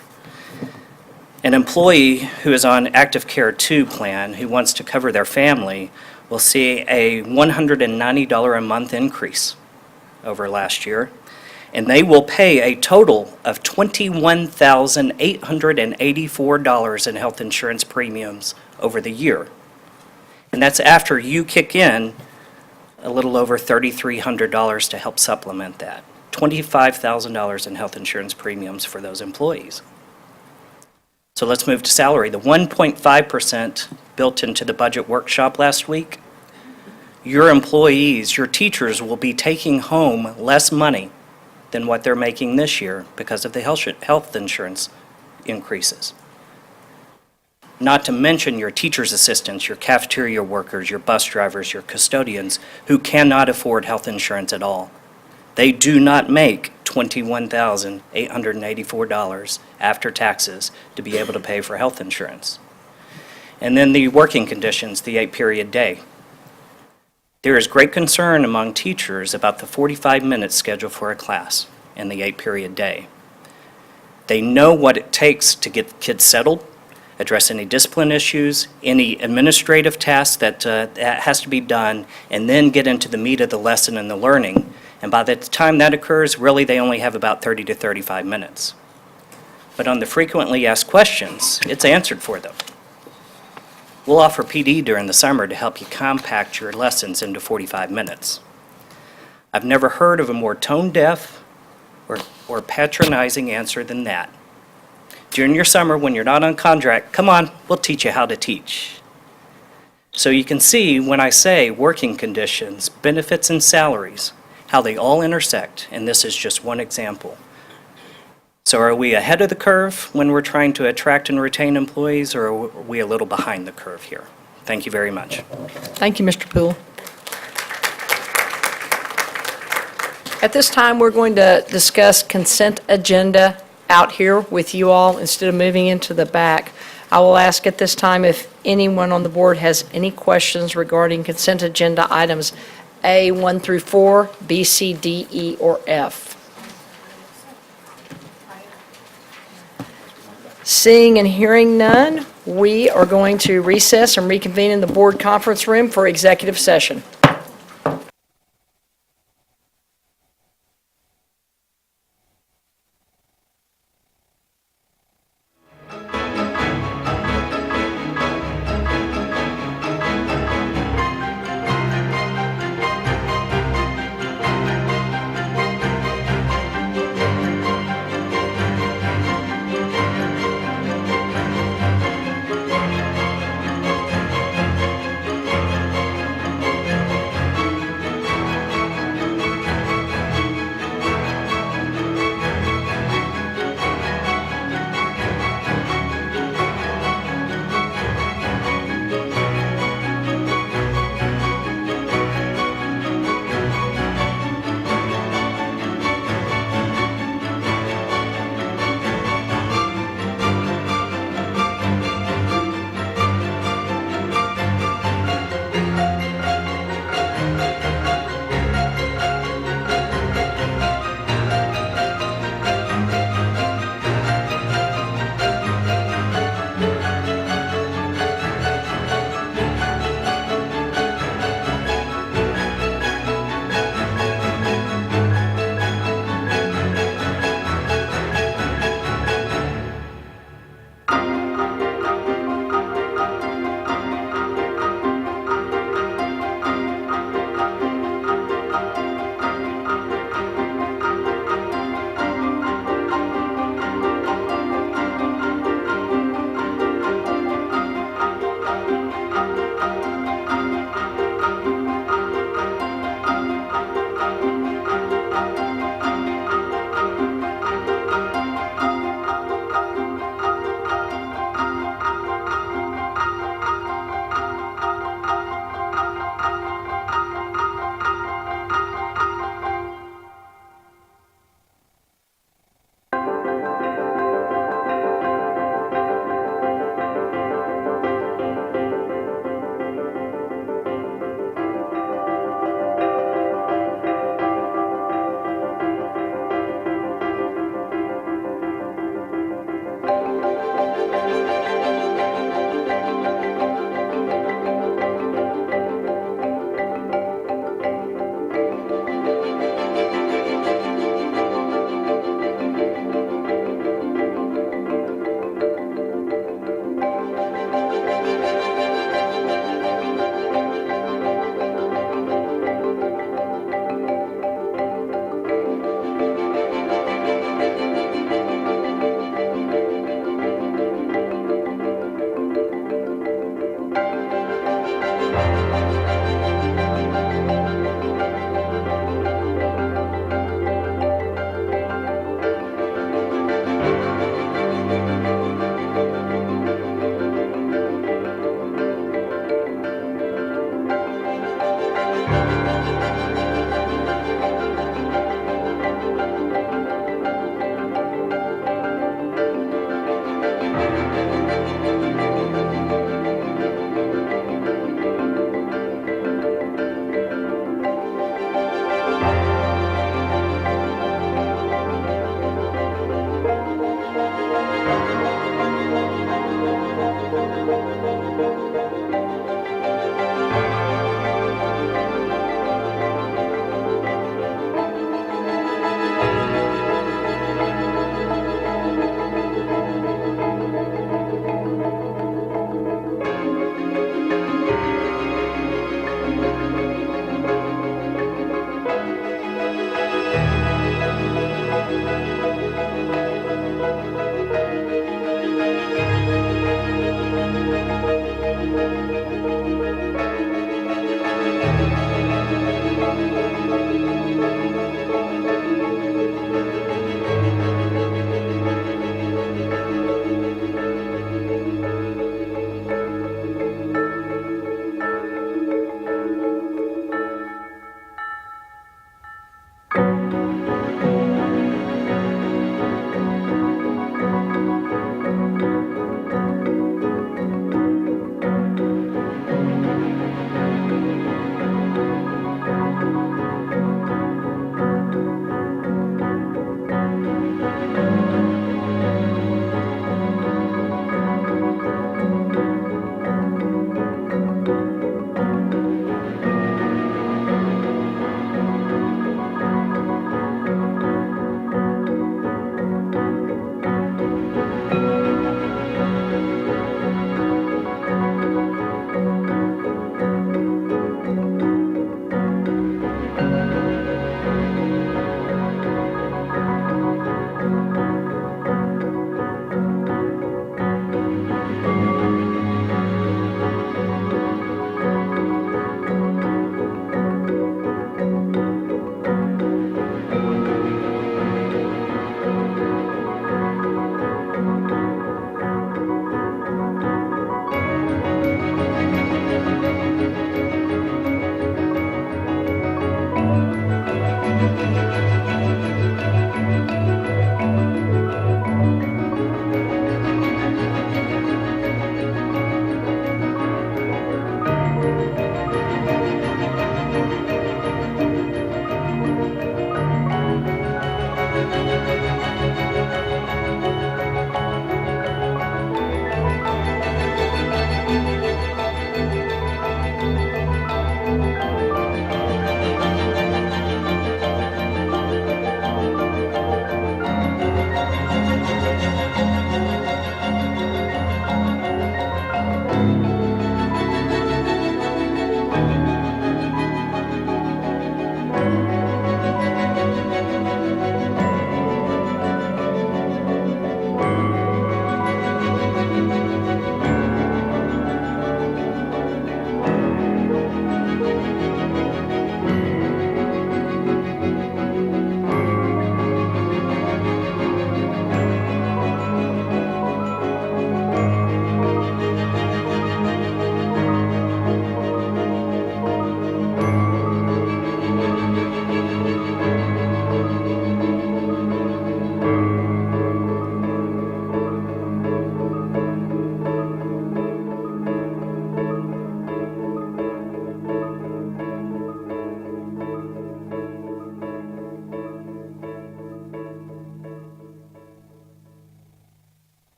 An employee who is on Active Care 2 plan who wants to cover their family will see a $190 a month increase over last year, and they will pay a total of $21,884 in health insurance premiums over the year. And that's after you kick in a little over $3,300 to help supplement that. $25,000 in health insurance premiums for those employees. So let's move to salary. The 1.5% built into the budget workshop last week, your employees, your teachers will be taking home less money than what they're making this year because of the health insurance increases. Not to mention your teacher's assistants, your cafeteria workers, your bus drivers, your custodians who cannot afford health insurance at all. They do not make $21,884 after taxes to be able to pay for health insurance. And then the working conditions, the 8-period day. There is great concern among teachers about the 45-minute schedule for a class and the 8-period day. They know what it takes to get kids settled, address any discipline issues, any administrative tasks that has to be done, and then get into the meat of the lesson and the learning. And by the time that occurs, really they only have about 30 to 35 minutes. But on the frequently asked questions, it's answered for them. We'll offer PD during the summer to help you compact your lessons into 45 minutes. I've never heard of a more tone-deaf or patronizing answer than that. During your summer, when you're not on contract, come on, we'll teach you how to teach. So you can see when I say working conditions, benefits, and salaries, how they all intersect, and this is just one example. So are we ahead of the curve when we're trying to attract and retain employees, or are we a little behind the curve here? Thank you very much. Thank you, Mr. Poole. At this time, we're going to discuss consent agenda out here with you all instead of moving into the back. I will ask at this time if anyone on the board has any questions regarding consent agenda items A, 1 through 4, B, C, D, E, or F. Seeing and hearing none, we are going to recess and reconvene in the board conference room for executive session.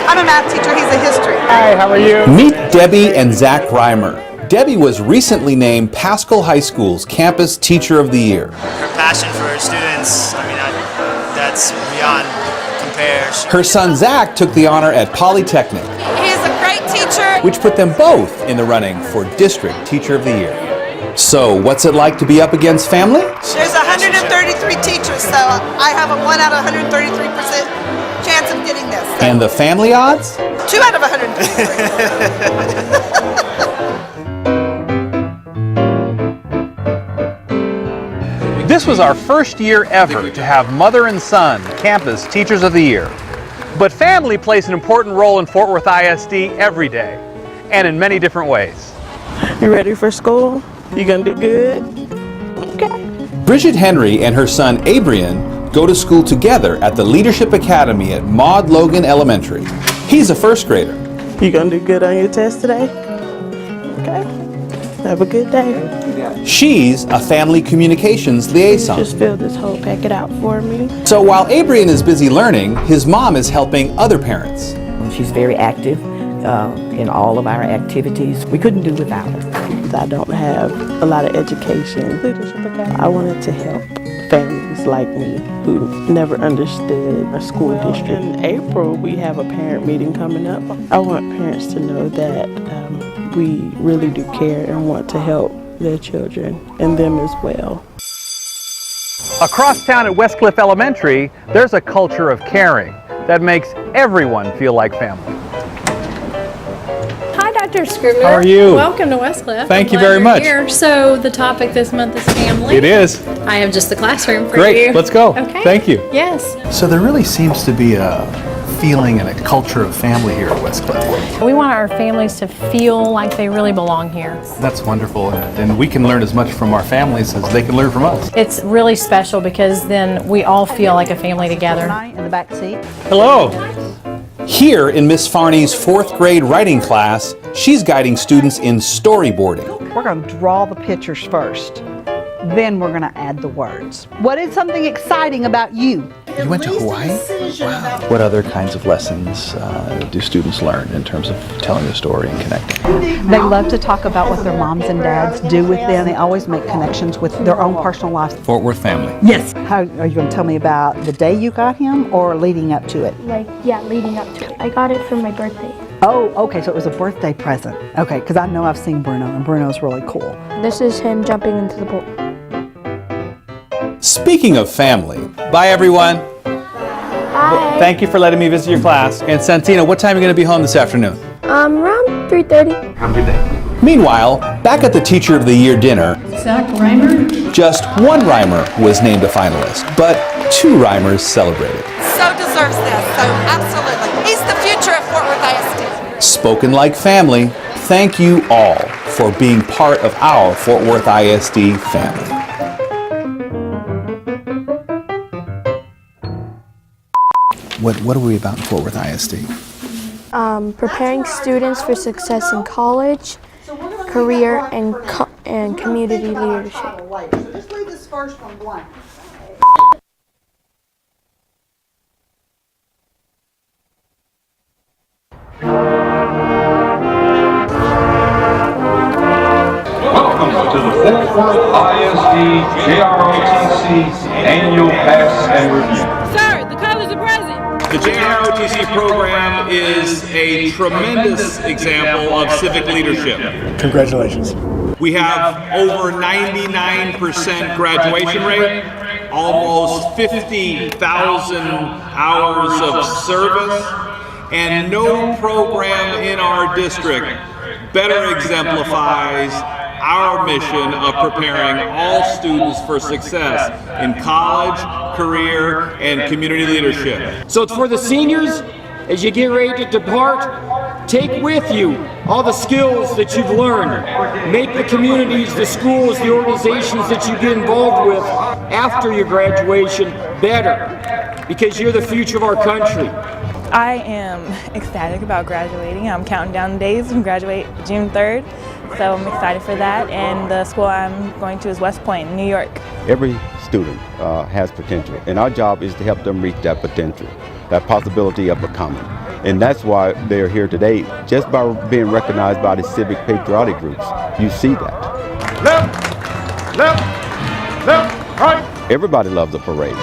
I'm a math teacher, he's a history. Hi, how are you? Meet Debbie and Zach Reimer. Debbie was recently named Pascal High School's Campus Teacher of the Year. Her passion for her students, that's beyond compare. Her son Zach took the honor at Polytechnic, He's a great teacher. which put them both in the running for District Teacher of the Year. So, what's it like to be up against family? There's 133 teachers, so I have a 1 out of 133% chance of getting this. So And the family odds? 2 out of 133. This was our first year ever to have mother and son Campus Teachers of the Year. But family plays an important role in Fort Worth ISD every day, and in many different ways. You ready for school? You gonna do good? Okay. Bridget Henry and her son Abrian go to school together at the Leadership Academy at Maud Logan Elementary. He's a first grader. You gonna do good on your test today? Okay. Have a good day. She's a family communications liaison. Just fill this whole packet out for me. So while Abrian is busy learning, his mom is helping other parents. She's very active in all of our activities. We couldn't do without her. I don't have a lot of education. I wanted to help families like me who never understood a school district. In April, we have a parent meeting coming up. I want parents to know that we really do care and want to help their children and them as well. Across town at Westcliff Elementary, there's a culture of caring that makes everyone feel like family. Hi, Dr. Scribner. How are you? Welcome to Westcliff. Thank you I'm glad very you're much. here. So the topic this month is family. It is. I have just the classroom for you. Great, let's go. Okay. Thank you. Yes. So there really seems to be a feeling and a culture of family here at Westcliff. We want our families to feel like they really belong here. That's wonderful, and we can learn as much from our families as they can learn from us. It's really special because then we all feel like a family together. In the back seat. Hello. Here in Miss Farney's 4th grade writing class, she's guiding students in storyboarding. We're going to draw the pictures first. Then we're going to add the words. What is something exciting about you? You went to Hawaii? Wow. What other kinds of lessons do students learn in terms of telling a story and connecting? They love to talk about what their moms and dads do with them. They always make connections with their own personal lives. Fort Worth family. Yes. How are you going to tell me about the day you got him or leading up to it? Leading up to it. I got it for my birthday. Oh, okay, so it was a birthday present. Okay, because I know I've seen Bruno, and Bruno's really cool. This is him jumping into the pool. Speaking of family, bye everyone. Hi. Thank you for letting me visit your class. And Santina, what time are you going to be home this afternoon? Around 3:30. Have a good day. Meanwhile, back at the Teacher of the Year dinner, Zach Reimer. just one rhymer was named a finalist, but 2 rhymers celebrated. So deserves this, so absolutely. He's the future of Fort Worth ISD. Spoken like family, thank you all for being part of our Fort Worth ISD family. What are we about in Fort Worth ISD? Preparing students for success in college, career, and community leadership. So just leave this first one blank. Welcome to the Fort Worth ISD JROTC Annual Pass and Review. Sir, the colors are present. The JROTC program is a tremendous example of civic leadership. Congratulations. We have over 99% graduation rate, almost 50,000 hours of service, and no program in our district better exemplifies our mission of preparing all students for success in college, career, and community leadership. So it's for the seniors, as you get ready to depart, take with you all the skills that you've learned. Make the communities, the schools, the organizations that you get involved with after your graduation better, because you're the future of our country. I am ecstatic about graduating. I'm counting down the days to graduate June 3rd, so I'm excited for that. And the school I'm going to is West Point, New York. Every student has potential, and our job is to help them reach that potential, that possibility of becoming. And that's why they're here today, just by being recognized by the civic patriotic groups. You see that. Left, left, left, right. Everybody loves a parade.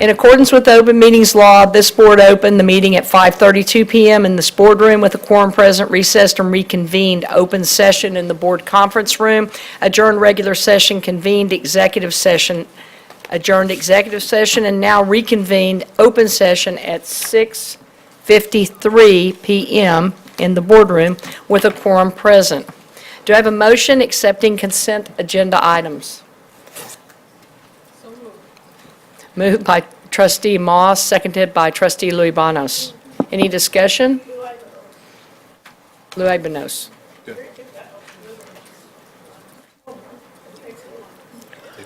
In accordance with the open meetings law, this board opened the meeting at 5:32 PM in this boardroom with a quorum present, recessed and reconvened open session in the board conference room, adjourned regular session, convened executive session, adjourned executive session, and now reconvened open session at 6:53 PM in the boardroom with a quorum present. Do I have a motion accepting consent agenda items? Moved by trustee Moss, seconded by trustee Luibanos. Any discussion? Luibanos.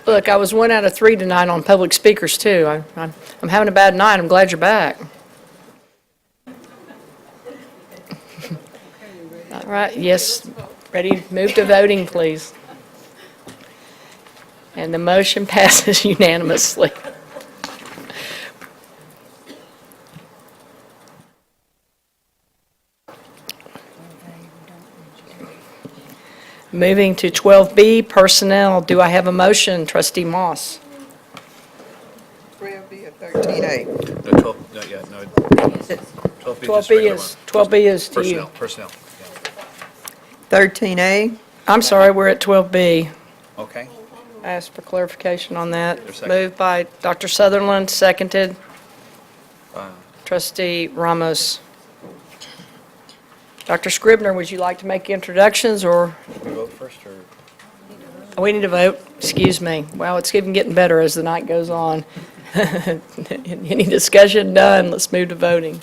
Look, I was 1 out of 3 tonight on public speakers, too. I'm having a bad night. I'm glad you're back. All right, yes, ready, move to voting, please. And the motion passes unanimously. Moving to 12B, personnel. Do I have a motion, trustee Moss? 12B or 13A? No, 12, not yet, no. 12B is to you. Personnel. 13A? I'm sorry, we're at 12B. Okay. I asked for clarification on that. There's a second. Moved by Dr. Sutherland, seconded trustee Ramos. Dr. Scribner, would you like to make introductions, or? We vote first, or? We need to vote, excuse me. Well, it's even getting better as the night goes on. Any discussion? None. Let's move to voting.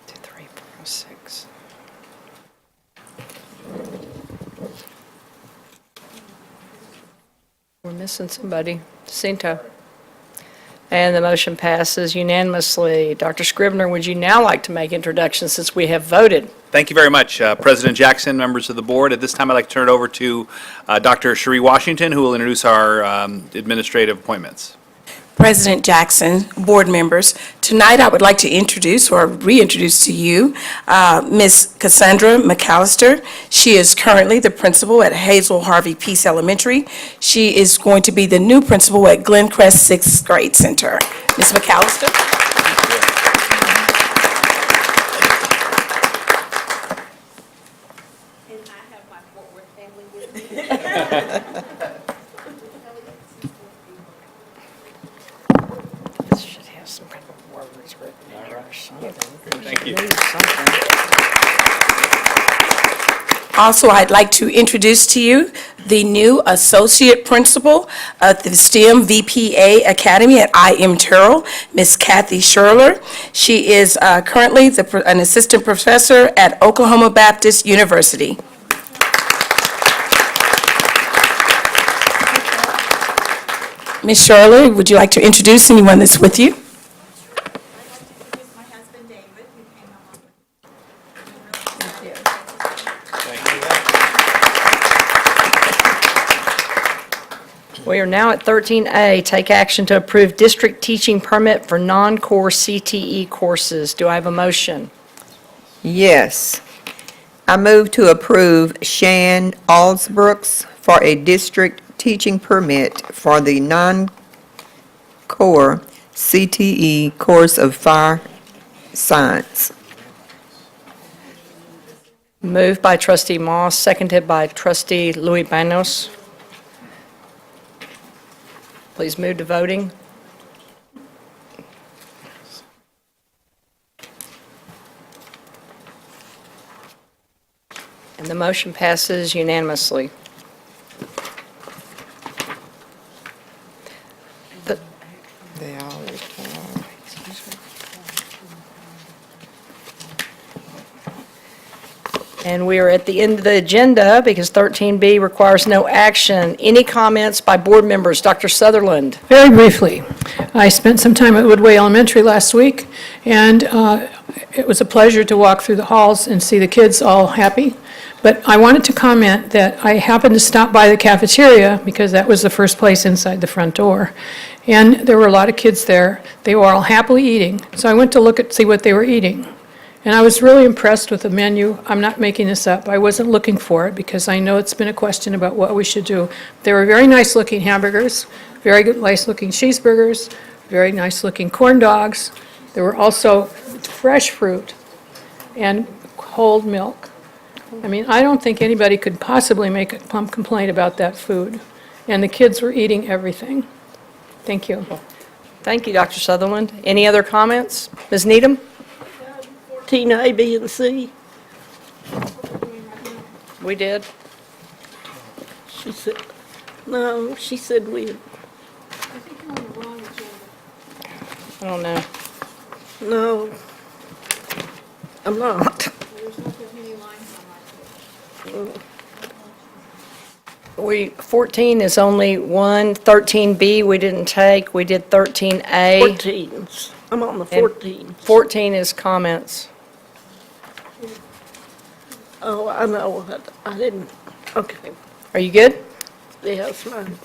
2, 3, 4, 6. We're missing somebody. Jacinto. And the motion passes unanimously. Dr. Scribner, would you now like to make introductions since we have voted? Thank you very much, President Jackson, members of the board. At this time, I'd like to turn it over to Dr. Cherie Washington, who will introduce our administrative appointments. President Jackson, board members, tonight I would like to introduce or reintroduce to you Ms. Cassandra McAllister. She is currently the principal at Hazel Harvey Peace Elementary. She is going to be the new principal at Glencrest 6th Grade Center. Ms. McAllister. And I have my Fort Worth family with me. This should have some kind of words written in there or something. Thank you. Also, I'd like to introduce to you the new associate principal of the STEM VPA Academy at IM Terrell, Ms. Kathy Sherler. She is currently an assistant professor at Oklahoma Baptist University. Ms. Sherler, would you like to introduce anyone that's with you? We are now at 13A, take action to approve district teaching permit for non-core CTE courses. Do I have a motion? Yes. I move to approve Shan Alsbrooks for a district teaching permit for the non-core CTE course of fire science. Moved by trustee Moss, seconded by trustee Luibanos. Please move to voting. And the motion passes unanimously. They all require. And we are at the end of the agenda because 13B requires no action. Any comments by board members? Dr. Sutherland. Very briefly, I spent some time at Woodway Elementary last week, and it was a pleasure to walk through the halls and see the kids all happy. But I wanted to comment that I happened to stop by the cafeteria because that was the first place inside the front door. And there were a lot of kids there. They were all happily eating. So I went to see what they were eating. And I was really impressed with the menu. I'm not making this up. I wasn't looking for it because I know it's been a question about what we should do. There were very nice-looking hamburgers, very good, nice-looking cheeseburgers, very nice-looking corn dogs. There were also fresh fruit and cold milk. I mean, I don't think anybody could possibly make a complaint about that food. And the kids were eating everything. Thank you. Thank you, Dr. Sutherland. Any other comments? Ms. Needham? 14A, B, and C. We did. She said, no, she said we, I don't know. no, I'm not. We, 14 is only one, 13B we didn't take, we did 13A. 14s. I'm on the 14. 14 is comments. Oh, I know, I didn't, okay. Are you good? Yes, ma'am.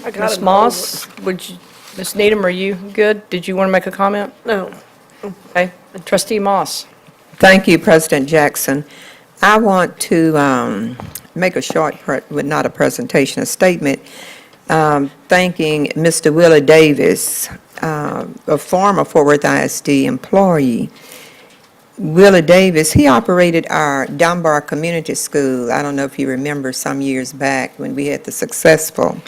I got Ms. it Moss, would you, Ms. Needham, are you good? Did you want to make a comment? No. Okay. Trustee Moss. Thank you, President Jackson. I want to make a short, not a presentation, a statement, thanking Mr. Willie Davis, a former Fort Worth ISD employee. Willie Davis, he operated our Dunbar Community School. I don't know if you remember some years back when we had the successful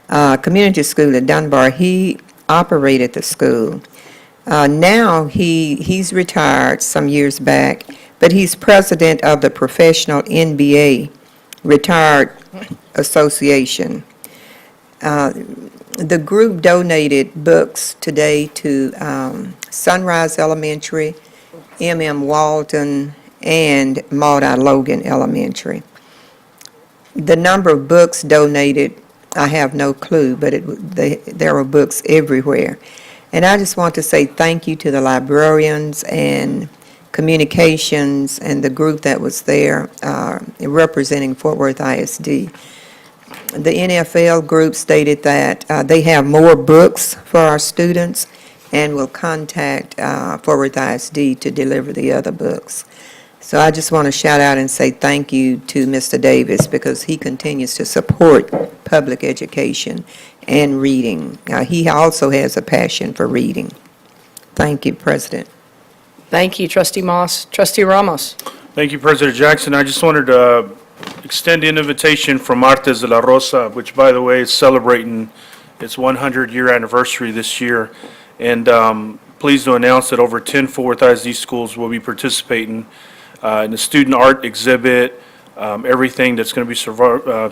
community school at Dunbar. He operated the school. Now he's retired some years back, but he's president of the Professional NBA Retired Association. The group donated books today to Sunrise Elementary, M.M. Walton, and Maudie Logan Elementary. The number of books donated, I have no clue, but there were books everywhere. And I just want to say thank you to the librarians and communications and the group that was there representing Fort Worth ISD. The NFL group stated that they have more books for our students and will contact Fort Worth ISD to deliver the other books. So I just want to shout out and say thank you to Mr. Davis because he continues to support public education and reading. He also has a passion for reading. Thank you, President. Thank you, Trustee Moss. Trustee Ramos. Thank you, President Jackson. I just wanted to extend an invitation from Artes de la Rosa, which, by the way, is celebrating its 100-year anniversary this year. And pleased to announce that over 10 Fort Worth ISD schools will be participating in the student art exhibit, everything that's going to be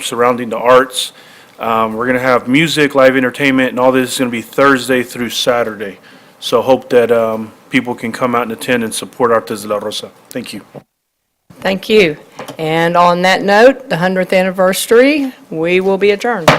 surrounding the arts. We're going to have music, live entertainment, and all this is going to be Thursday through Saturday. So hope that people can come out and attend and support Artes de la Rosa. Thank you. Thank you. And on that note, the 100th anniversary, we will be adjourned.